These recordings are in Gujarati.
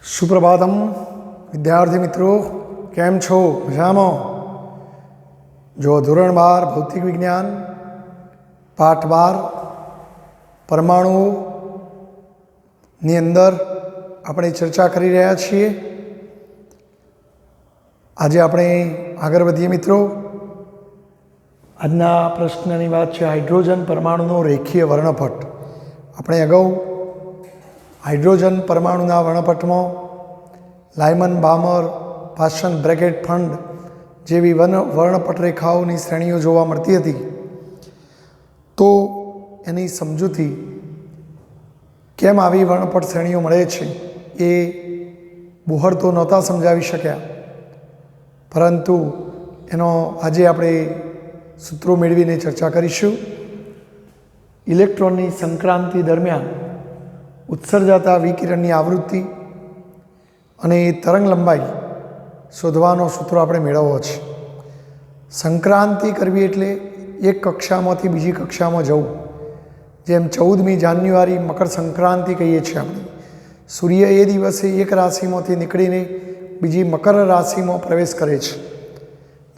सुप्रभातम विद्यार्थी मित्रों, केम छो? मजामा? जो धोरण 12 भौतिक विज्ञान पाठ 12 परमाणुओं ની અંદર આપણે ચર્ચા કરી રહ્યા છીએ। આજે આપણે આગળ વધીએ મિત્રો। આજના પ્રશ્નની વાત છે હાઇડ્રોજન પરમાણુનો રેખીય વર્ણપટ। આપણે અગાઉ હાઇડ્રોજન પરમાણુના વર્ણપટમાં લાયમન બામર પાસ્ચન બ્રેકેટ ફંડ જેવી વર્ણપટ રેખાઓની શ્રેણીઓ જોવા મળતી હતી। તો એની સમજૂતી કેમ આવી વર્ણપટ શ્રેણીઓ મળે છે એ બોહર તો નહોતા સમજાવી શક્યા, પરંતુ એનો આજે આપણે સૂત્રો મેળવીને ચર્ચા કરીશું। ઇલેક્ટ્રોનની સંક્રાંતિ દરમિયાન ઉત્સર્જાતા વિકિરણની આવૃત્તિ અને તરંગ લંબાઈ શોધવાનો સૂત્રો આપણે મેળવવો છે। સંક્રાંતિ કરવી એટલે એક કક્ષામાંથી બીજી કક્ષામાં જવું। જેમ 14મી જાન્યુઆરી મકર સંક્રાંતિ કહીએ છીએ આપણે। સૂર્ય એ દિવસે એક રાશિમાંથી નીકળીને બીજી મકર રાશિમાં પ્રવેશ કરે છે,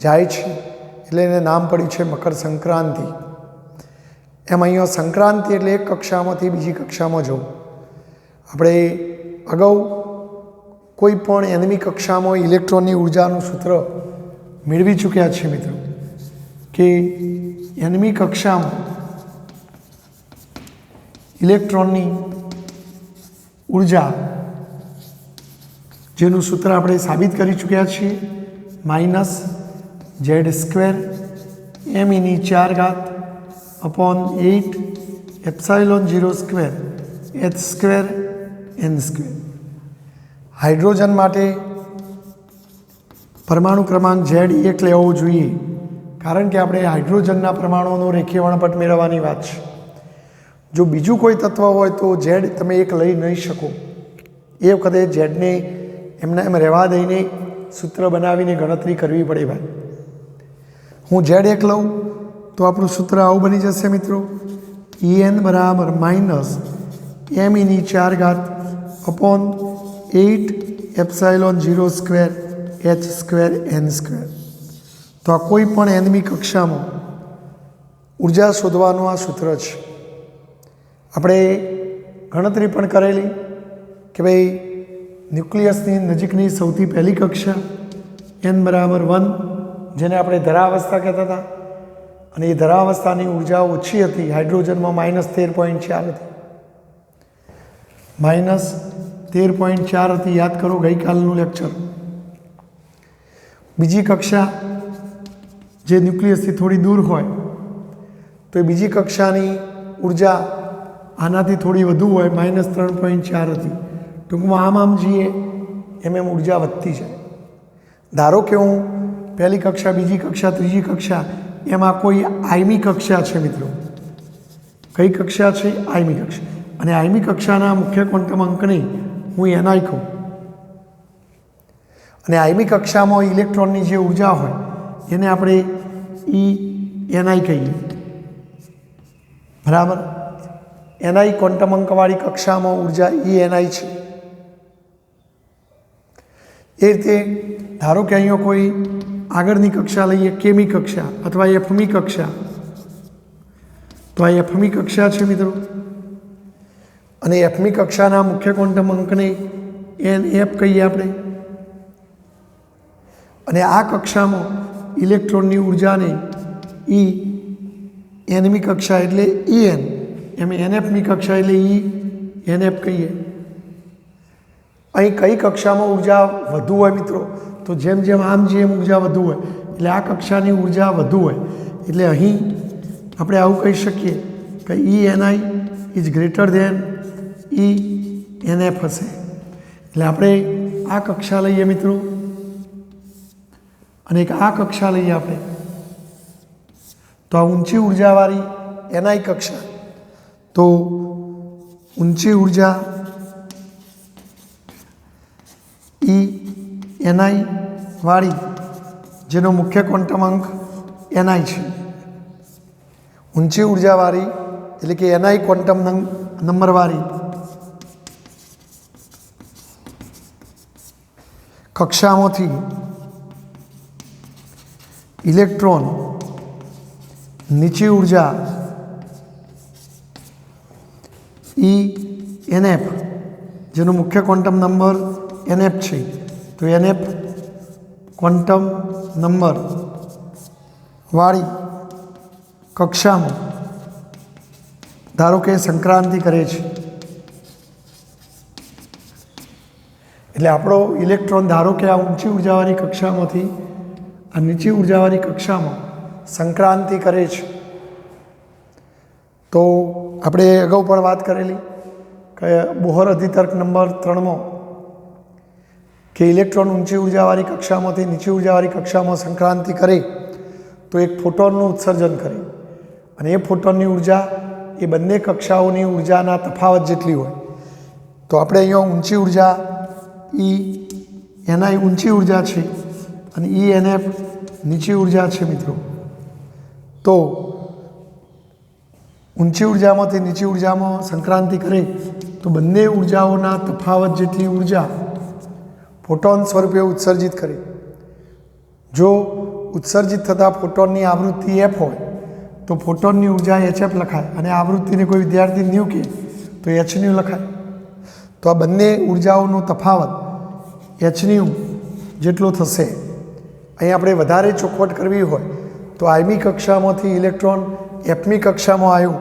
જાય છે, એટલે એને નામ પડ્યું છે મકર સંક્રાંતિ। એમ અહીંયા સંક્રાંતિ એટલે એક કક્ષામાંથી બીજી કક્ષામાં જવું। આપણે અગાઉ કોઈ પણ એનમી કક્ષામાં ઇલેક્ટ્રોનની ઉર્જાનું સૂત્ર મેળવી ચૂક્યા છીએ મિત્રો, કે એનમી કક્ષામાં ઇલેક્ટ્રોનની ઉર્જા જેનું સૂત્ર આપણે સાબિત કરી ચૂક્યા છીએ -z² m⁴ ε0² h²n²। હાઇડ્રોજન માટે પરમાણુ ક્રમાંક Z1 લેવો જોઈએ, કારણ કે આપણે હાઇડ્રોજનના પરમાણુઓનો રેખીય વર્ણપટ મેળવવાની વાત છે। જો બીજું કોઈ તત્વ હોય તો Z તમે એક લઈ નહીં શકો। એ વખતે ઝેડને એમને એમ રહેવા દઈને સૂત્ર બનાવીને ગણતરી કરવી પડે ભાઈ। હું Z1 લઉં તો આપણું સૂત્ર આવું બની જશે મિત્રો, En બરાબર -m⁴ તો આ કોઈ પણ એનમી કક્ષામાં ઉર્જા શોધવાનું આ સૂત્ર છે। આપણે ગણતરી પણ કરેલી કે ભાઈ ન્યુક્લિયસની નજીકની સૌથી પહેલી કક્ષા n બરાબર 1, જેને આપણે ધરાવસ્થા કહેતા હતા, અને એ ધરાવસ્થાની ઉર્જા ઓછી હતી। હાઇડ્રોજનમાં -13.4 હતી, -13.4 હતી, યાદ કરો ગઈકાલનું લેક્ચર। બીજી કક્ષા જે ન્યુક્લિયસથી થોડી દૂર હોય તો એ બીજી કક્ષાની ઉર્જા આનાથી થોડી વધુ હોય, -3.4 હતી। ટૂંકમાં આમ જઈએ એમ ઉર્જા વધતી જાય। ધારો કે હું પહેલી કક્ષા, બીજી કક્ષા, ત્રીજી કક્ષા, એમાં કોઈ આયમી કક્ષા છે મિત્રો। કઈ કક્ષા છે? આયમી કક્ષા। અને આયમી કક્ષાના મુખ્ય ક્વોન્ટમ અંકને હું Ni કહું, અને આયમી કક્ષામાં ઇલેક્ટ્રોનની જે ઉર્જા હોય એને આપણે Ni કહીએ, બરાબર। Ni ક્વોન્ટમ અંકવાળી કક્ષામાં ઉર્જા Ni છે। એ રીતે ધારો કે અહીંયા કોઈ આગળની કક્ષા લઈએ, કેમી કક્ષા અથવા એફમી કક્ષા, તો આ એફમી કક્ષા છે મિત્રો, અને એફમી કક્ષાના મુખ્ય ક્વોન્ટમ અંકને Nf કહીએ આપણે। અને આ કક્ષામાં ઇલેક્ટ્રોનની ઉર્જાને એનમી કક્ષા એટલે En, એમ Nfમી કક્ષા એટલે Nf કહીએ। અહીં કઈ કક્ષામાં ઉર્જા વધુ હોય મિત્રો? તો જેમ જેમ ઉર્જા વધુ હોય એટલે આ કક્ષાની ઉર્જા વધુ હોય, એટલે અહીં આપણે આવું કહી શકીએ કે Eni is greater than Enf હશે। એટલે આપણે આ કક્ષા લઈએ મિત્રો, અને એક આ કક્ષા લઈએ આપણે, તો આ ઊંચી ઉર્જાવાળી Ni કક્ષા, તો ઊંચી ઉર્જા Ni વાળી જેનો મુખ્ય ક્વોન્ટમ અંક Ni છે, ઊંચી ઉર્જાવાળી એટલે કે Ni ક્વોન્ટમ નંબરવાળી કક્ષામાંથી ઇલેક્ટ્રોન નીચી ઉર્જા NF, જેનો મુખ્ય ક્વોન્ટમ નંબર NF છે, તો NF ક્વોન્ટમ નંબર વાળી કક્ષામાં ધારો કે સંક્રાંતિ કરે છે, એટલે આપણો ઇલેક્ટ્રોન ધારો કે આ ઊંચી ઉર્જાવાળી કક્ષામાંથી આ નીચી ઉર્જાવાળી કક્ષામાં સંક્રાંતિ કરે છે, તો આપણે અગાઉ પણ વાત કરેલી કે બોહર અધિતર્ક નંબર 3માં કે ઇલેક્ટ્રોન ઊંચી ઉર્જાવાળી કક્ષામાંથી નીચી ઉર્જાવાળી કક્ષામાં સંક્રાંતિ કરે તો એક ફોટોનનું ઉત્સર્જન કરે, અને એ ફોટોનની ઉર્જા એ બંને કક્ષાઓની ઉર્જાના તફાવત જેટલી હોય. તો આપણે અહીંયા ઊંચી ઉર્જા NI ઊંચી ઉર્જા છે અને NF નીચી ઉર્જા છે મિત્રો. તો ઊંચી ઉર્જામાંથી નીચી ઉર્જામાં સંક્રાંતિ કરે તો બંને ઉર્જાઓના તફાવત જેટલી ઉર્જા ફોટોન સ્વરૂપે ઉત્સર્જિત કરે. જો ઉત્સર્જિત થતા ફોટોનની આવૃત્તિ f હોય તો ફોટોનની ઉર્જા hf લખાય, અને આવૃત્તિને કોઈ વિદ્યાર્થી ન્યૂ કહે તો hν લખાય. તો આ બંને ઉર્જાઓનો તફાવત hν જેટલો થશે. અહીં આપણે વધારે ચોખવટ કરવી હોય તો આઈમી કક્ષામાંથી ઇલેક્ટ્રોન એફમી કક્ષામાં આવ્યું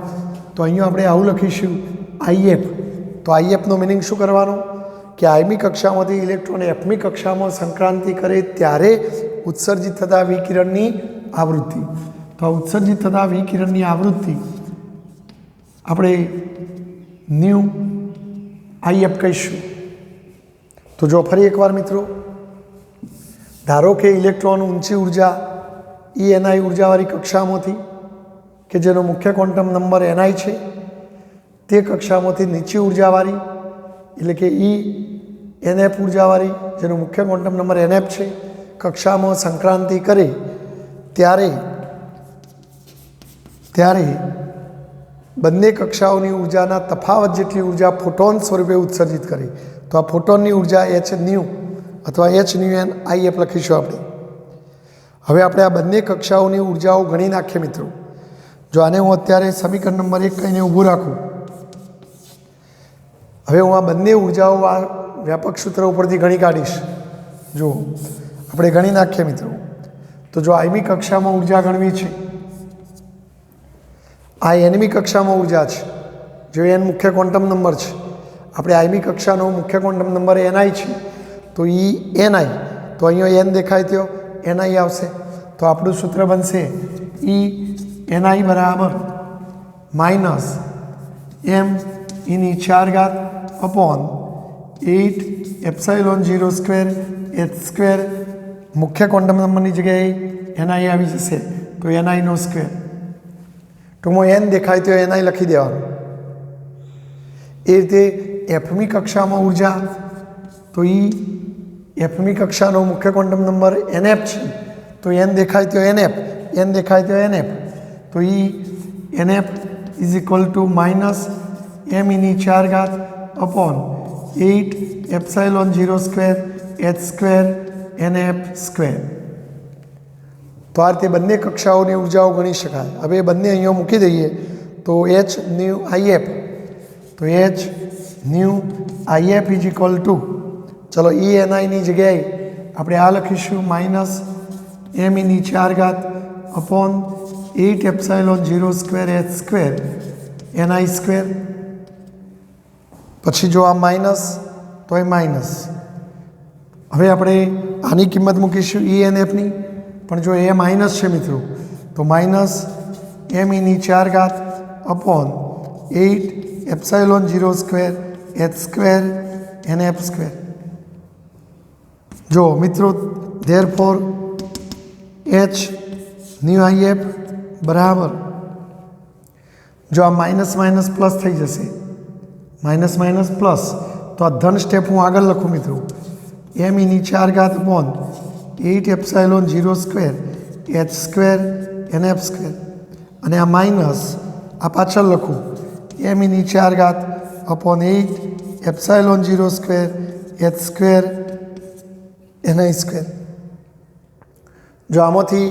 તો અહીંયા આપણે આવું લખીશું IF. તો IFનો મિનિંગ શું કરવાનું કે આઈમી કક્ષામાંથી ઇલેક્ટ્રોન એફમી કક્ષામાં સંક્રાંતિ કરે ત્યારે ઉત્સર્જિત થતા વિકિરણની આવૃત્તિ. તો આ ઉત્સર્જિત થતા વિકિરણની આવૃત્તિ આપણે ન્યૂ IF કહીશું. તો જો ફરી એકવાર મિત્રો, ધારો કે ઇલેક્ટ્રોન ઊંચી ઉર્જા NI ઉર્જાવાળી કક્ષામાંથી કે જેનો મુખ્ય ક્વોન્ટમ નંબર NI છે તે કક્ષામાંથી નીચી ઉર્જાવાળી એટલે કે NF ઉર્જાવાળી જેનો મુખ્ય ક્વોન્ટમ નંબર NF છે કક્ષામાં સંક્રાંતિ કરે ત્યારે બંને કક્ષાઓની ઉર્જાના તફાવત જેટલી ઉર્જા ફોટોન સ્વરૂપે ઉત્સર્જિત કરે. તો આ ફોટોનની ઉર્જા hν અથવા hν IF લખીશું આપણે. હવે આપણે આ બંને કક્ષાઓની ઉર્જાઓ ગણી નાખીએ મિત્રો. જો આને હું અત્યારે સમીકરણ નંબર 1 કહીને ઊભું રાખું, હવે હું આ બંને ઉર્જાઓ આ વ્યાપક સૂત્ર ઉપરથી ગણી કાઢીશ. જો આપણે ગણી નાખીએ મિત્રો, તો જો આઈમી કક્ષામાં ઉર્જા ગણવી છે, આ એનમી કક્ષામાં ઉર્જા છે, જો એન મુખ્ય ક્વોન્ટમ નંબર છે, આપણે આઈમી કક્ષાનો મુખ્ય ક્વોન્ટમ નંબર NI છે, તો NI, તો અહીંયા n દેખાય તો NI આવશે. તો આપણું સૂત્ર બનશે NI બરાબર -m⁴ અપોન 8ε0² મુખ્ય ક્વોન્ટમ નંબરની જગ્યાએ NI આવી જશે તો NI². ટૂંકમાં n દેખાય તો NI લખી દેવાનું. એ રીતે એફમી કક્ષામાં ઉર્જા, તો એફમી કક્ષાનો મુખ્ય ક્વોન્ટમ નંબર NF છે, તો n દેખાય તો NF, n દેખાય તો NF, તો NF is equal to -m⁴ upon 8ε0² NF². તો આ રીતે બંને કક્ષાઓની ઉર્જાઓ ગણી શકાય. હવે બંને અહીંયા મૂકી દઈએ તો hν IF, તો hν IF is equal two, ચલો NIની જગ્યાએ આપણે આ લખીશું -m⁴ અપોન 8ε0² NI². પછી જો આ માઇનસ તો એ માઇનસ. હવે આપણે આની કિંમત મૂકીશું NFની, પણ જો એ માઇનસ છે મિત્રો તો -m⁴ અપોન 8ε0² NF². જો મિત્રો ધેરફોર hν IF બરાબર, જો આ માઇનસ માઇનસ પ્લસ થઈ જશે, માઇનસ માઇનસ પ્લસ, તો આ ધન સ્ટેપ હું આગળ લખું મિત્રો, m⁴ અપોન 8ε0² NF², અને આ માઇનસ આ પાછળ લખું m⁴ અપોન 8ε0² એનઆઈ સ્ક્વેર. જો આમાંથી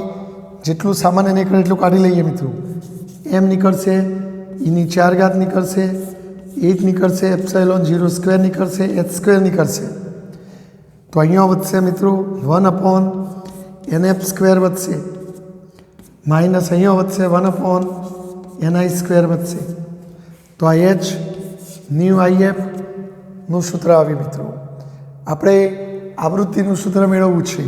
જેટલું સામાન્ય નીકળે એટલું કાઢી લઈએ મિત્રો. એમ નીકળશે, એની 4 ઘાત નીકળશે, 8 નીકળશે, એપ્સાઇલોન 0 સ્ક્વેર નીકળશે, એચ સ્ક્વેર નીકળશે. તો અહીંયા વધશે મિત્રો 1/NF સ્ક્વેર વધશે, માઇનસ અહીંયા વધશે 1/NI સ્ક્વેર વધશે. તો આ એચ ન્યૂ આઈએફનું સૂત્ર આવ્યું મિત્રો. આપણે આવૃત્તિનું સૂત્ર મેળવવું છે.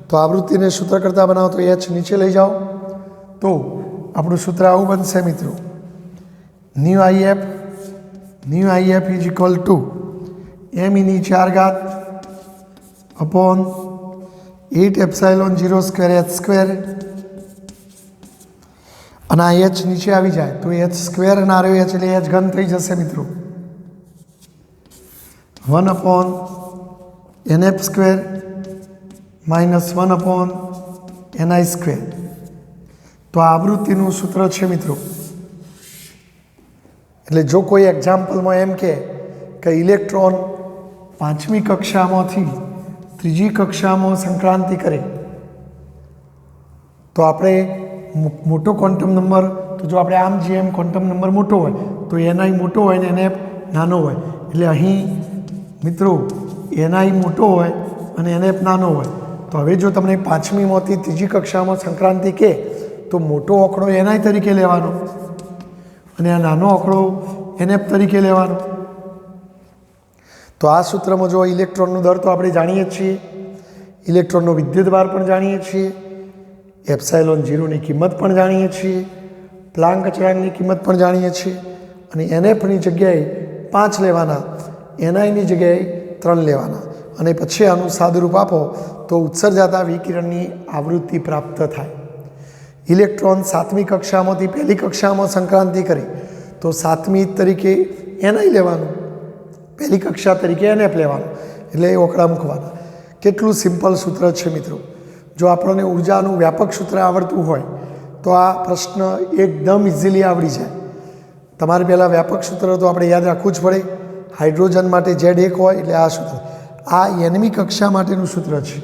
તો આવૃત્તિને સૂત્ર કરતાં બનાવો તો એચ નીચે લઈ જાઓ તો આપણું સૂત્ર આવું બનશે મિત્રો. Nu IF is equal to M ઇની 4 ઘાત upon 8 epsilon 0 square H square. અને આ એચ નીચે આવી જાય તો એચ સ્ક્વેર અને આર એચ એટલે એચ ઘન થઈ જશે મિત્રો. 1/NF square minus 1/NI square. તો આ આવૃત્તિનું સૂત્ર છે મિત્રો. એટલે જો કોઈ એક્ઝામ્પલમાં એમ કે ઇલેક્ટ્રોન 5મી કક્ષામાંથી 3જી કક્ષામાં સંક્રાંતિ કરે તો આપણે મોટો ક્વોન્ટમ નંબર, તો જો આપણે આમ જેમ ક્વોન્ટમ નંબર મોટો હોય તો એનઆઈ મોટો હોય ને NF નાનો હોય. એટલે અહીં મિત્રો એનઆઈ મોટો હોય અને NF નાનો હોય. તો હવે જો તમને 5મીમાંથી 3જી કક્ષામાં સંક્રાંતિ કહે તો મોટો આંકડો એનઆઈ તરીકે લેવાનો અને આ નાનો આંકડો NF તરીકે લેવાનો. તો આ સૂત્રમાં જો ઇલેક્ટ્રોનનો દર તો આપણે જાણીએ જ છીએ, ઇલેક્ટ્રોનનો વિદ્યુતભાર પણ જાણીએ છીએ, એપ્સાઇલોન 0ની કિંમત પણ જાણીએ છીએ, પ્લાન્ક અચળાંકની કિંમત પણ જાણીએ છીએ. અને NFની જગ્યાએ 5 લેવાના, NIની જગ્યાએ 3 લેવાના. અને પછી આનું સાદુરૂપ આપો તો ઉત્સર્જાતા વિકિરણની આવૃત્તિ પ્રાપ્ત થાય. ઇલેક્ટ્રોન 7મી કક્ષામાંથી 1લી કક્ષામાં સંક્રાંતિ કરે તો 7મી તરીકે NI લેવાનું, 1લી કક્ષા તરીકે NF લેવાનું. એટલે એ ઓકળા મૂકવાના. કેટલું સિમ્પલ સૂત્ર છે મિત્રો. જો આપણને ઉર્જાનું વ્યાપક સૂત્ર આવડતું હોય તો આ પ્રશ્ન એકદમ ઇઝીલી આવડી જાય. તમારે પહેલાં વ્યાપક સૂત્ર તો આપણે યાદ રાખવું જ પડે. હાઇડ્રોજન માટે Z1 હોય એટલે આ સૂત્ર. આ Nમી કક્ષા માટેનું સૂત્ર છે.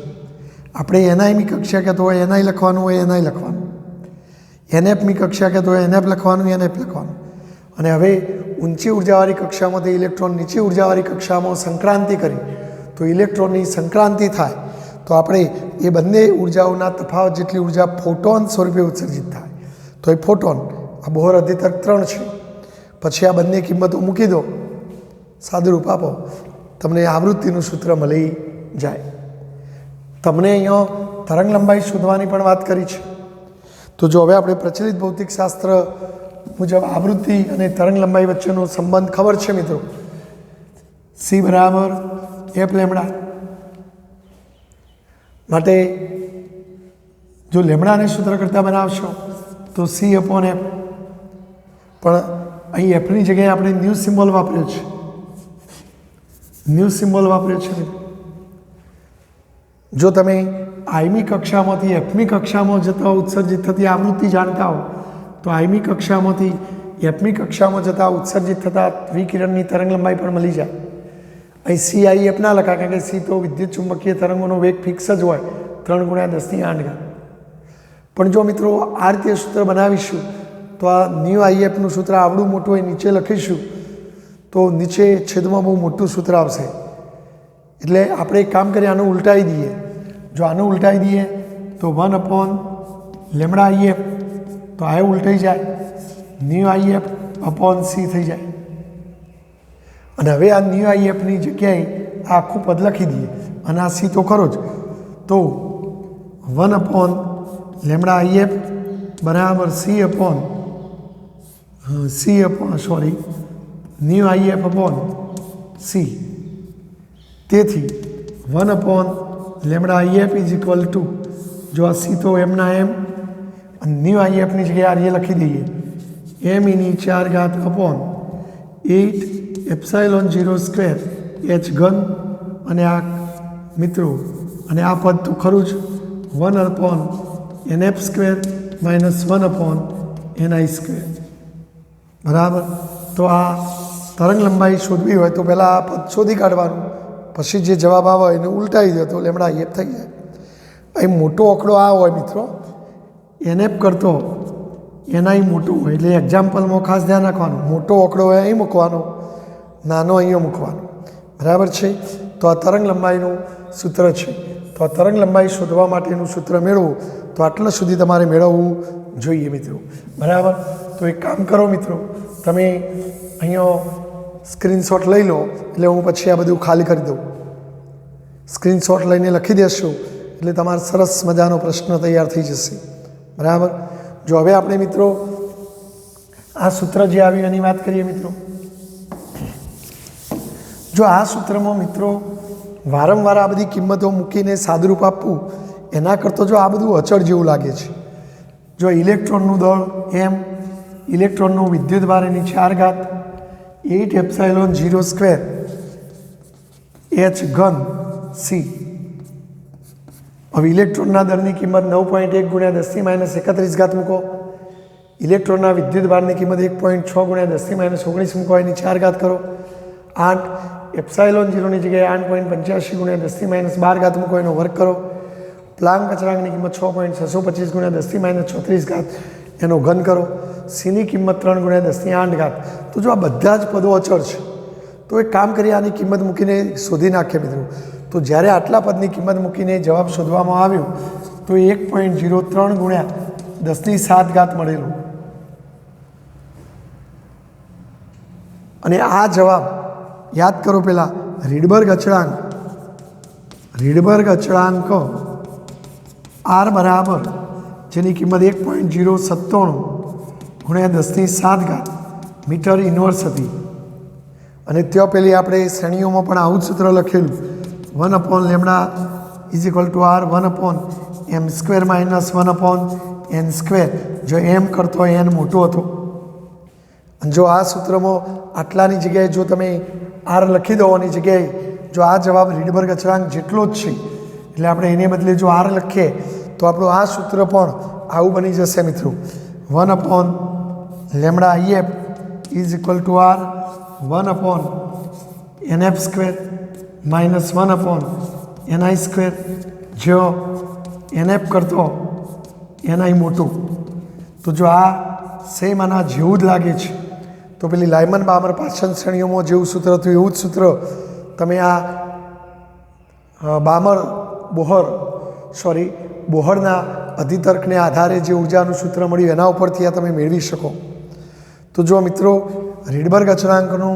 આપણે NIમી કક્ષા કહેતો હોય NI લખવાનું હોય NI લખવાનું, NFમી કક્ષા કહેતો હોય NF લખવાનું NF લખવાનું. અને હવે ઊંચી ઉર્જાવાળી કક્ષામાંથી ઇલેક્ટ્રોન નીચી ઉર્જાવાળી કક્ષામાં સંક્રાંતિ કરી તો ઇલેક્ટ્રોનની સંક્રાંતિ થાય તો આપણે એ બંને ઉર્જાઓના તફાવત જેટલી ઉર્જા ફોટોન સ્વરૂપે ઉત્સર્જિત થાય. તો એ ફોટોન આ બોહર અધિતર્ક 3 છે. પછી આ બંને કિંમતો મૂકી દો, સાદુરૂપ આપો, તમને આવૃત્તિનું સૂત્ર મળી જાય. તમને અહીંયા તરંગ લંબાઈ શોધવાની પણ વાત કરી છે. તો જો હવે આપણે પ્રચલિત ભૌતિકશાસ્ત્ર મુજબ આવૃત્તિ અને તરંગ લંબાઈ વચ્ચેનો સંબંધ ખબર છે મિત્રો. C બરાબર F લેમડા. માટે જો લેમડાને સૂત્ર કરતાં બનાવશો તો C/F. પણ અહીં એફની જગ્યાએ આપણે ન્યૂ સિમ્બોલ વાપર્યો છે, ન્યૂ સિમ્બોલ વાપર્યો છે. જો તમે આઈમી કક્ષામાંથી એફમી કક્ષામાં જતા ઉત્સર્જિત થતી આવૃત્તિ જાણતા હો તો આઈમી કક્ષામાંથી એફમી કક્ષામાં જતા ઉત્સર્જિત થતા વિકિરણની તરંગ લંબાઈ પણ મળી જાય. અહીં CIF ના લખાય કારણ કે C તો વિદ્યુત ચુંબકીય તરંગોનો વેગ ફિક્સ જ હોય 3 × 10⁸. પણ જો મિત્રો આ રીતે સૂત્ર બનાવીશું તો આ ન્યૂ આઈએફનું સૂત્ર આવડું મોટું હોય નીચે લખીશું તો નીચે છેદમાં બહુ મોટું સૂત્ર આવશે. એટલે આપણે એક કામ કરીએ, આનું ઉલટાવી દઈએ. જો આનું ઉલટાવી દઈએ તો 1/λIF તો આ ઉલટાઈ જાય, ન્યૂ આઈએફ અપોન C થઈ જાય. અને હવે આ ન્યૂ આઈએફની જગ્યાએ આ આખું પદ લખી દઈએ અને આ C તો ખરો જ. તો 1/λIF બરાબર ન્યૂ આઈએફ અપોન C. તેથી 1/λIF ઇઝ ઇક્વલ ટુ, જો આ C તો એમના એમ, ન્યૂ આઈએફની જગ્યાએ આ લખી દઈએ એમની 4 ઘાત અપોન 8 એપ્સાઇલોન 0 સ્ક્વેર H ઘન. અને આ મિત્રો અને આ પદ તો ખરું જ 1/NF square minus 1/NI square બરાબર. તો આ તરંગ લંબાઈ શોધવી હોય તો પહેલાં આ પદ શોધી કાઢવાનું પછી જે જવાબ આવે એને ઉલટાવી દો તો લેમડા IF થઈ જાય. અહીં મોટો આંકડો આ હોય મિત્રો, NF કરતો એના મોટું હોય એટલે એક્ઝામ્પલમાં ખાસ ધ્યાન રાખવાનું, મોટો આંકડો હોય અહીં મૂકવાનો, નાનો અહીંયા મૂકવાનો. બરાબર છે. તો આ તરંગ લંબાઈનું સૂત્ર છે. તો આ તરંગ લંબાઈ શોધવા માટેનું સૂત્ર મેળવવું તો આટલા સુધી તમારે મેળવવું જોઈએ મિત્રો. બરાબર. તો એક કામ કરો મિત્રો, તમે અહીંયા સ્ક્રીનશોટ લઈ લો એટલે હું પછી આ બધું ખાલી કરી દઉં. સ્ક્રીનશોટ લઈને લખી દેશો એટલે તમારો સરસ મજાનો પ્રશ્ન તૈયાર થઈ જશે. બરાબર. જો હવે આપણે મિત્રો આ સૂત્ર જે આવ્યું એની વાત કરીએ મિત્રો. જો આ સૂત્રમાં મિત્રો વારંવાર આ બધી કિંમતો મૂકીને સાદુરૂપ આપવું એના કરતાં જો આ બધું અચળ જેવું લાગે છે. જો ઇલેક્ટ્રોનનું દળ m, ઇલેક્ટ્રોનનું વિદ્યુતભાર એની 4 ઘાત 8 એપ્સાઇલોન 0 સ્ક્વેર h ઘન c. હવે ઇલેક્ટ્રોનના દળની કિંમત 9.1 ગુણ્યા 10⁻31 ઘાત મૂકો. ઇલેક્ટ્રોનના વિદ્યુતભારની કિંમત 1.6 ગુણ્યા 10⁻19 મૂકો, એની 4 ઘાત કરો. 8 એપ્સાઇલોન 0ની જગ્યાએ 8.85 ગુણ્યા 10⁻12 ઘાત મૂકો, એનો વર્ગ કરો. પ્લાન્ક અચળાંકની કિંમત 6.625 ગુણ્યા 10⁻36 ઘાત, એનો ઘન કરો. સીની કિંમત 3 ગુણ્યા 10⁸ ઘાત. તો જો આ બધા જ પદો અચળ છે તો એક કામ કરીએ, આની કિંમત મૂકીને શોધી નાખીએ મિત્રો. તો જ્યારે આટલા પદની કિંમત મૂકીને જવાબ શોધવામાં આવ્યો તો 1.03 ગુણ્યા 10⁷ ઘાત મળેલું. અને આ જવાબ યાદ કરો, પહેલાં રીડબર્ગ અચળાંક R બરાબર જેની કિંમત 1.097 ગુણ્યા 10⁷ ઘાત મીટર ઇન્વર્સ હતી. અને ત્યાં પેલી આપણે શ્રેણીઓમાં પણ આવું જ સૂત્ર લખેલું, 1/λ = R 1/m² - 1/n². જો m કરતો n મોટો હતો. અને જો આ સૂત્રમાં આટલાની જગ્યાએ જો તમે R લખી દો ની જગ્યાએ જો આ જવાબ રીડબર્ગ અચળાંક જેટલો જ છે એટલે આપણે એને બદલે જો R લખીએ તો આપણું આ સૂત્ર પણ આવું બની જશે મિત્રો. 1/λ IF = R 1/nf² - 1/ni². જો NF કરતો ni મોટું. તો જો આ સેમ આના જેવું જ લાગે છે તો પેલી લાયમન બામર પાછળ શ્રેણીઓમાં જેવું સૂત્ર હતું એવું જ સૂત્ર તમે આ બોહરના અધિતર્કને આધારે જે ઉર્જાનું સૂત્ર મળ્યું એના ઉપરથી આ તમે મેળવી શકો. તો જો મિત્રો રીડબર્ગ અચળાંકનું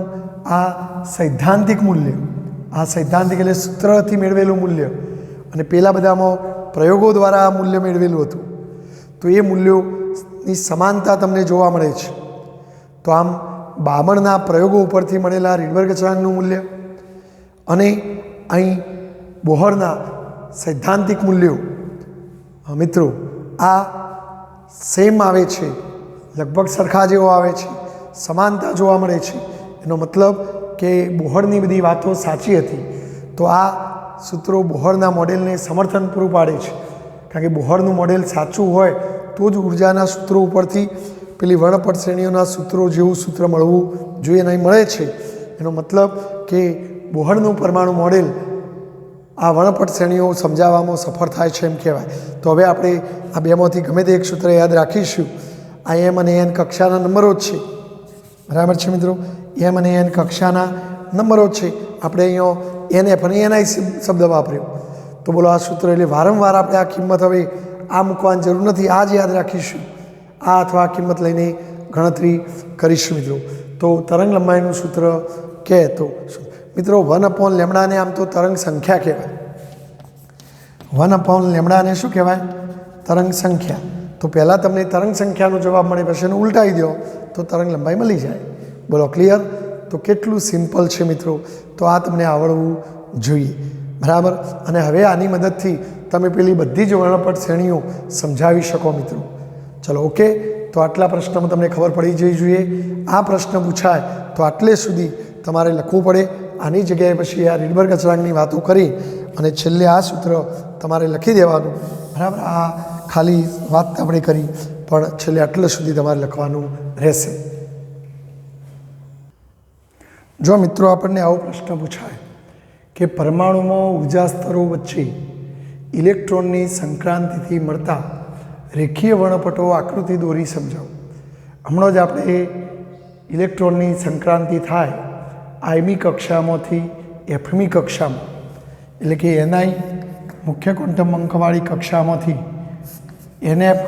આ સૈદ્ધાંતિક મૂલ્ય, આ સૈદ્ધાંતિક એટલે સૂત્રથી મેળવેલું મૂલ્ય અને પેલા બધામાં પ્રયોગો દ્વારા આ મૂલ્ય મેળવેલું હતું. તો એ મૂલ્યોની સમાનતા તમને જોવા મળે છે. તો આમ બામણના પ્રયોગો ઉપરથી મળેલા રીડબર્ગ અચળાંકનું મૂલ્ય અને અહીં બોહરના સૈદ્ધાંતિક મૂલ્યો મિત્રો આ સેમ આવે છે, લગભગ સરખા જેવો આવે છે, સમાનતા જોવા મળે છે. એનો મતલબ કે બોહરની બધી વાતો સાચી હતી. તો આ સૂત્રો બોહરના મોડેલને સમર્થન પૂરું પાડે છે. કારણ કે બોહરનું મોડેલ સાચું હોય તો જ ઉર્જાના સૂત્રો ઉપરથી પેલી વર્ણપટ શ્રેણીઓના સૂત્રો જેવું સૂત્ર મળવું જોઈએ, નહીં મળે છે. એનો મતલબ કે બોહરનું પરમાણુ મોડેલ આ વર્ણપટ શ્રેણીઓ સમજાવવામાં સફળ થાય છે એમ કહેવાય. તો હવે આપણે આ બેમાંથી ગમે તે એક સૂત્ર યાદ રાખીશું. આ m અને n કક્ષાના નંબરો જ છે. બરાબર છે મિત્રો, m અને n કક્ષાના નંબરો છે. આપણે અહીંયા NF અને NI શબ્દ વાપર્યો. તો બોલો આ સૂત્ર એટલે વારંવાર આપણે આ કિંમત હવે આ મૂકવાની જરૂર નથી, આ જ યાદ રાખીશું. આ અથવા આ કિંમત લઈને ગણતરી કરીશું મિત્રો. તો તરંગ લંબાઈનું સૂત્ર કહે તો મિત્રો 1/λ ને આમ તો તરંગ સંખ્યા કહેવાય. 1/λ ને શું કહેવાય? તરંગ સંખ્યા. તો પહેલાં તમને તરંગ સંખ્યાનો જવાબ મળે પછી એનું ઉલટાવી દો તો તરંગ લંબાઈ મળી જાય. બોલો ક્લિયર? તો કેટલું સિમ્પલ છે મિત્રો. તો આ તમને આવડવું જોઈએ. બરાબર. અને હવે આની મદદથી તમે પેલી બધી જ વર્ણપટ શ્રેણીઓ સમજાવી શકો મિત્રો. ચલો ઓકે. તો આટલા પ્રશ્નમાં તમને ખબર પડી જવી જોઈએ. આ પ્રશ્ન પૂછાય તો આટલે સુધી તમારે લખવું પડે. આની જગ્યાએ પછી આ રીડબર્ગ અચળાંકની વાતો કરી અને છેલ્લે આ સૂત્ર તમારે લખી દેવાનું. બરાબર. આ ખાલી વાત આપણે કરી પણ છેલ્લે આટલે સુધી તમારે લખવાનું રહેશે. જો મિત્રો આપણને આવો પ્રશ્ન પૂછાય કે પરમાણુમાં ઉર્જા સ્તરો વચ્ચે ઇલેક્ટ્રોનની સંક્રાંતિથી મળતા રેખીય વર્ણપટો આકૃતિ દોરી સમજાવો. હમણાં જ આપણે ઇલેક્ટ્રોનની સંક્રાંતિ થાય આઈમી કક્ષામાંથી એફમી કક્ષામાં, એટલે કે એનઆઈ મુખ્ય ક્વોન્ટમ અંકવાળી કક્ષામાંથી એનએફ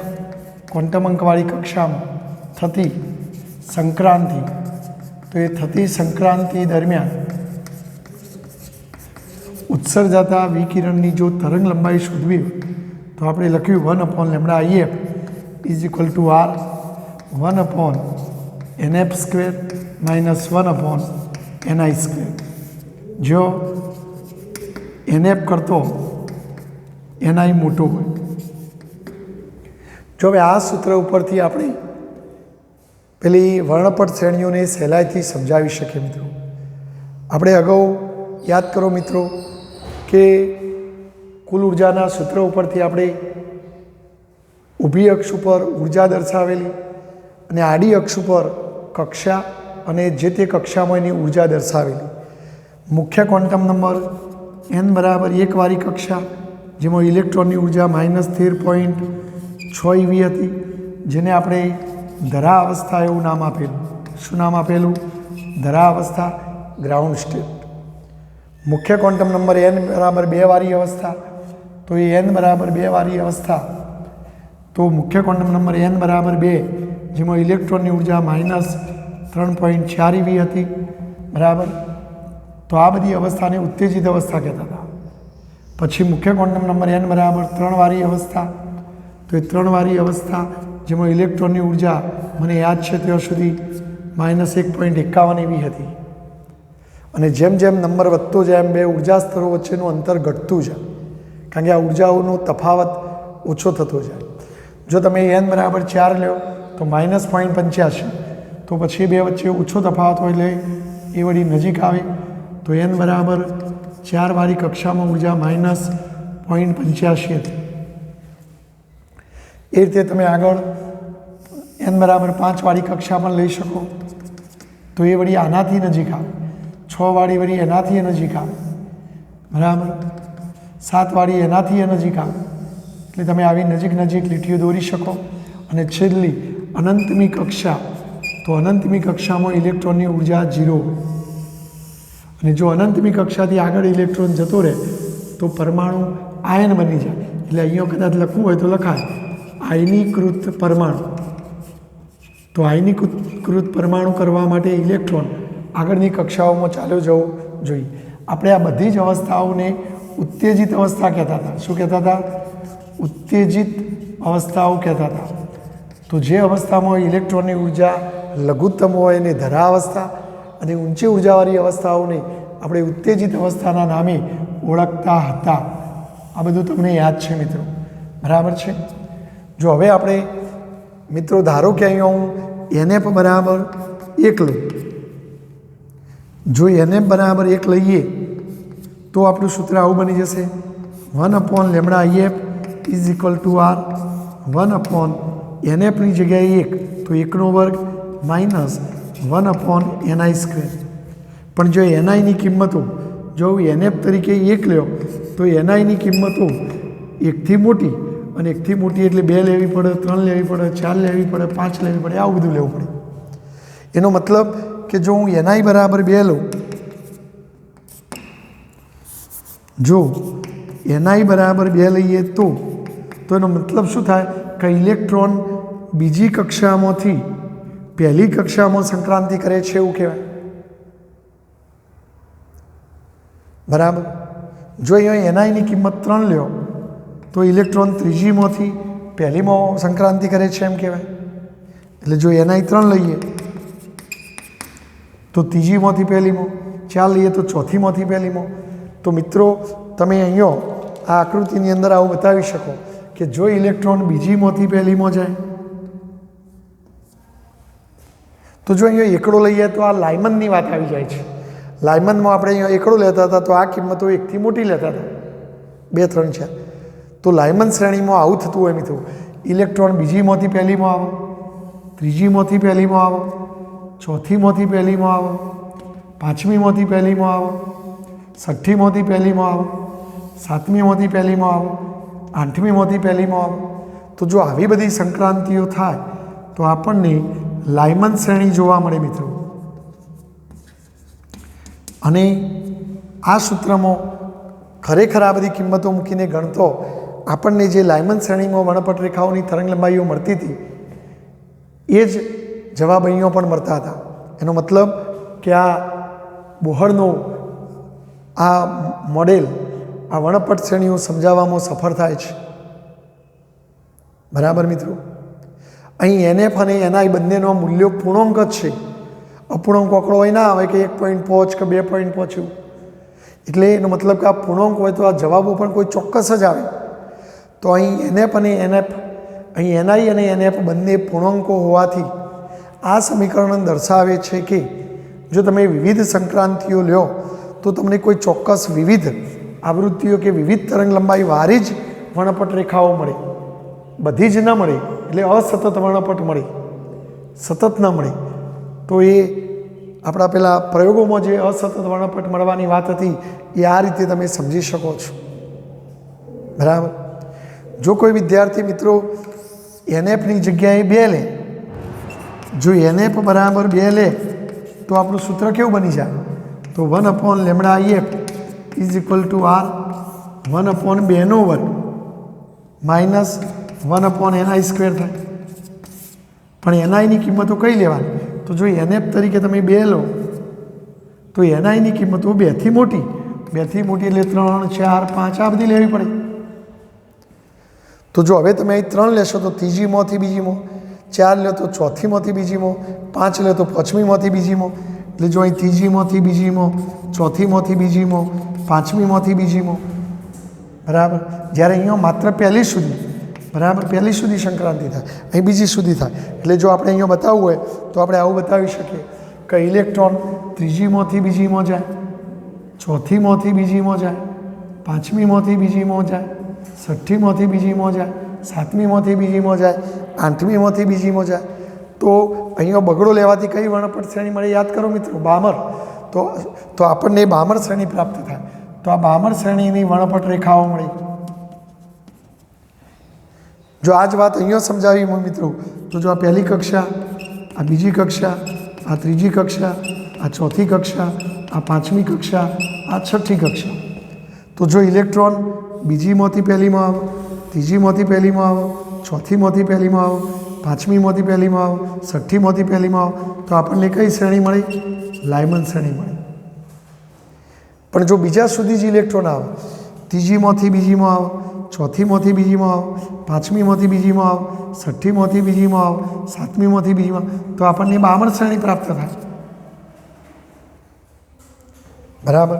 ક્વોન્ટમ અંકવાળી કક્ષામાં થતી સંક્રાંતિ, તો એ થતી સંક્રાંતિ દરમિયાન ઉત્સર્જાતા વિકિરણની જો તરંગ લંબાઈ શોધવી હોય તો આપણે લખ્યું 1/λIF is equal two R 1/NF square minus 1/NI square. જો NF કરતો NI મોટો હોય. જો હવે આ સૂત્ર ઉપરથી આપણે પેલી વર્ણપટ શ્રેણીઓને સહેલાઈથી સમજાવી શકીએ. મિત્રો આપણે અગાઉ યાદ કરો મિત્રો કે કુલ ઉર્જાના સૂત્ર ઉપરથી આપણે ઊભી અક્ષ ઉપર ઉર્જા દર્શાવેલી અને આડી અક્ષ ઉપર કક્ષા અને જે તે કક્ષામાં એની ઉર્જા દર્શાવેલી. મુખ્ય ક્વોન્ટમ નંબર n બરાબર 1 વાળી કક્ષા જેમાં ઇલેક્ટ્રોનની ઉર્જા -13.6 eV હતી, જેને આપણે ધરા અવસ્થા એવું નામ આપેલું. શું નામ આપેલું? ધરા અવસ્થા, ગ્રાઉન્ડ સ્ટેટ. મુખ્ય ક્વોન્ટમ નંબર n બરાબર 2 વાળી અવસ્થા, તો એ n બરાબર 2 વાળી અવસ્થા, તો મુખ્ય ક્વોન્ટમ નંબર n બરાબર 2 જેમાં ઇલેક્ટ્રોનની ઉર્જા -3.4 eV હતી, બરાબર. તો આ બધી અવસ્થાને ઉત્તેજિત અવસ્થા કહેતા હતા. પછી મુખ્ય ક્વોન્ટમ નંબર n બરાબર 3 વાળી અવસ્થા, તો એ 3 વાળી અવસ્થા જેમાં ઇલેક્ટ્રોનની ઉર્જા મને યાદ છે ત્યાં સુધી -1.51 eV હતી. અને જેમ જેમ નંબર વધતો જાય એમ બે ઉર્જા સ્તરો વચ્ચેનું અંતર ઘટતું જાય, કારણ કે આ ઉર્જાઓનો તફાવત ઓછો થતો જાય. જો તમે n બરાબર 4 લો તો -0.85, તો પછી બે વચ્ચે ઓછો તફાવત હોય એટલે એ વળી નજીક આવે, તો n બરાબર 4 વાળી કક્ષામાં ઉર્જા -0.85 હતી. એ રીતે તમે આગળ n બરાબર 5 વાળી કક્ષા પણ લઈ શકો, તો એ વળી આનાથી નજીક આવે. 6 વાળી વળી એનાથી નજીક આવે, બરાબર. 7 વાળી એનાથી નજીક આવે. એટલે તમે આવી નજીક નજીક લીટીઓ દોરી શકો. અને છેલ્લી અનંતમી કક્ષા, તો અનંતમી કક્ષામાં ઇલેક્ટ્રોનની ઉર્જા 0. અને જો અનંતમી કક્ષાથી આગળ ઇલેક્ટ્રોન જતો રહે તો પરમાણુ આયન બની જાય. એટલે અહીંયા કદાચ લખવું હોય તો લખાય આયનીકૃત પરમાણુ. તો આયનીકૃત પરમાણુ કરવા માટે ઇલેક્ટ્રોન આગળની કક્ષાઓમાં ચાલ્યો જવો જોઈએ. આપણે આ બધી જ અવસ્થાઓને ઉત્તેજિત અવસ્થા કહેતા હતા. શું કહેતા હતા? ઉત્તેજિત અવસ્થાઓ કહેતા હતા. તો જે અવસ્થામાં ઇલેક્ટ્રોનની ઉર્જા લઘુત્તમ હોય એને ધરા અવસ્થા, અને ઊંચી ઉર્જાવાળી અવસ્થાઓને આપણે ઉત્તેજિત અવસ્થાના નામે ઓળખતા હતા. આ બધું તમને યાદ છે મિત્રો, બરાબર છે. જો હવે આપણે મિત્રો ધારો કે અહીંયા હું NF બરાબર 1 લઉં. જો NF બરાબર 1 લઈએ તો આપણું સૂત્ર આવું બની જશે 1/λIF is equal two R 1/NFની જગ્યાએ 1, તો 1નો વર્ગ -1/NI સ્ક્વેર. પણ જો NIની કિંમતો જો NF તરીકે 1 લ્યો તો NIની કિંમતો 1થી મોટી, અને 1થી મોટી એટલે 2 લેવી પડે, 3 લેવી પડે, 4 લેવી પડે, 5 લેવી પડે, આવું બધું લેવું પડે. એનો મતલબ કે જો હું NI બરાબર 2 લઉં, જો NI બરાબર 2 લઈએ તો એનો મતલબ શું થાય કે ઇલેક્ટ્રોન બીજી કક્ષામાંથી પહેલી કક્ષામાં સંક્રાંતિ કરે છે એવું કહેવાય, બરાબર. જો અહીંયા NIની કિંમત 3 લ્યો તો ઇલેક્ટ્રોન ત્રીજીમાંથી પહેલીમાં સંક્રાંતિ કરે છે એમ કહેવાય. એટલે જો NI 3 લઈએ તો ત્રીજીમાંથી પહેલીમાં, 4 લઈએ તો ચોથીમાંથી પહેલીમાં. તો મિત્રો તમે અહીંયા આ આકૃતિની અંદર આવું બતાવી શકો કે જો ઇલેક્ટ્રોન બીજીમાંથી પહેલીમાં જાય તો જો અહીંયા એકડો લઈએ તો આ લાયમનની વાત આવી જાય છે. લાયમનમાં આપણે અહીંયા એકડો લેતા હતા તો આ કિંમતો 1થી મોટી લેતા હતા, 2, 3, 4. તો લાયમન શ્રેણીમાં આવું થતું હોય મિત્રો. ઇલેક્ટ્રોન બીજીમાંથી પહેલીમાં આવે, ત્રીજીમાંથી પહેલીમાં આવે, ચોથીમાંથી પહેલીમાં આવે, પાંચમીમાંથી પહેલીમાં આવે, છઠ્ઠીમાંથી પહેલીમાં આવો, સાતમીમાંથી પહેલીમાં આવો, આઠમીમાંથી પહેલીમાં આવો. તો જો આવી બધી સંક્રાંતિઓ થાય તો આપણને લાયમન શ્રેણી જોવા મળે મિત્રો. અને આ સૂત્રમાં ખરેખર આ બધી કિંમતો મૂકીને ગણતો આપણને જે લાયમન શ્રેણીમાં વર્ણપટ રેખાઓની તરંગ લંબાઈઓ મળતી હતી એ જ જવાબ અહીંયા પણ મળતા હતા. એનો મતલબ કે આ બોહરનો આ મોડેલ આ વર્ણપટ શ્રેણીઓ સમજાવવામાં સફળ થાય છે. બરાબર મિત્રો. અહીં NF અને NI બંનેનો મૂલ્યો પૂર્ણાંક જ છે. અપૂર્ણાંક આંકડો હોય ના આવે કે 1.5 કે 2.5. એટલે એનો મતલબ કે આ પૂર્ણાંક હોય તો આ જવાબો પણ કોઈ ચોક્કસ જ આવે. તો અહીં NF અને NF, અહીં NI અને NF બંને પૂર્ણાંકો હોવાથી આ સમીકરણ દર્શાવે છે કે જો તમે વિવિધ સંક્રાંતિઓ લ્યો તો તમને કોઈ ચોક્કસ વિવિધ આવૃત્તિઓ કે વિવિધ તરંગ લંબાઈ વાળી જ વર્ણપટ રેખાઓ મળે, બધી જ ન મળે. એટલે અસતત વર્ણપટ મળે, સતત ન મળે. તો એ આપણા પેલા પ્રયોગોમાં જે અસતત વર્ણપટ મળવાની વાત હતી એ આ રીતે તમે સમજી શકો છો. બરાબર. જો કોઈ વિદ્યાર્થી મિત્રો NFની જગ્યાએ 2 લે, જો NF બરાબર 2 લે તો આપણું સૂત્ર કેવું બની જાય? તો 1/λIF is equal two R 1/2 minus 1/NI² થાય. પણ NIની કિંમતો કઈ લેવાની? તો જો NF તરીકે તમે 2 લો તો NIની કિંમતો 2થી મોટી, 2થી મોટી એટલે 3, 4, 5 આ બધી લેવી પડે. તો જો હવે તમે અહીં 3 લેશો તો ત્રીજીમાંથી બીજીમાં, 4 લે તો ચોથીમાંથી બીજીમાં, 5 લે તો પાંચમીમાંથી બીજીમાં. એટલે જો અહીં ત્રીજીમાંથી બીજીમાં, ચોથીમાંથી બીજીમાં, પાંચમીમાંથી બીજીમાં. બરાબર. જ્યારે અહીંયા માત્ર પહેલી સુધી, બરાબર, પહેલી સુધી સંક્રાંતિ થાય, અહીં બીજી સુધી થાય. એટલે જો આપણે અહીંયા બતાવવું હોય તો આપણે આવું બતાવી શકીએ કે ઇલેક્ટ્રોન ત્રીજીમાંથી બીજીમાં જાય, ચોથીમાંથી બીજીમાં જાય, પાંચમીમાંથી બીજીમાં જાય, છઠ્ઠીમાંથી બીજીમાં જાય, સાતમીમાંથી બીજીમાં જાય, આઠમીમાંથી બીજીમાં જાય. તો અહીંયા બગડો લેવાથી કઈ વર્ણપટ શ્રેણી મળે યાદ કરો મિત્રો? બામર. તો આપણને બામર શ્રેણી પ્રાપ્ત થાય. તો આ બામર શ્રેણીની વર્ણપટ રેખાઓ મળી. જો આ જ વાત અહીંયા સમજાવી મિત્રો તો જો આ પહેલી કક્ષા, આ બીજી કક્ષા, આ ત્રીજી કક્ષા, આ ચોથી કક્ષા, આ પાંચમી કક્ષા, આ છઠ્ઠી કક્ષા. તો જો ઇલેક્ટ્રોન બીજીમાંથી પહેલીમાં આવો, ત્રીજીમાંથી પહેલીમાં આવો, ચોથીમાંથી પહેલીમાં આવો, પાંચમીમાંથી પહેલીમાં આવો, છઠ્ઠીમાંથી પહેલીમાં આવો, તો આપણને કઈ શ્રેણી મળી? લાયમન શ્રેણી મળી. પણ જો બીજા સુધી જ ઇલેક્ટ્રોન આવે, ત્રીજીમાંથી બીજીમાં આવો, ચોથીમાંથી બીજીમાં આવો, પાંચમીમાંથી બીજીમાં આવો, છઠ્ઠીમાંથી બીજીમાં આવો, સાતમીમાંથી બીજીમાં, તો આપણને બામર શ્રેણી પ્રાપ્ત થાય. બરાબર.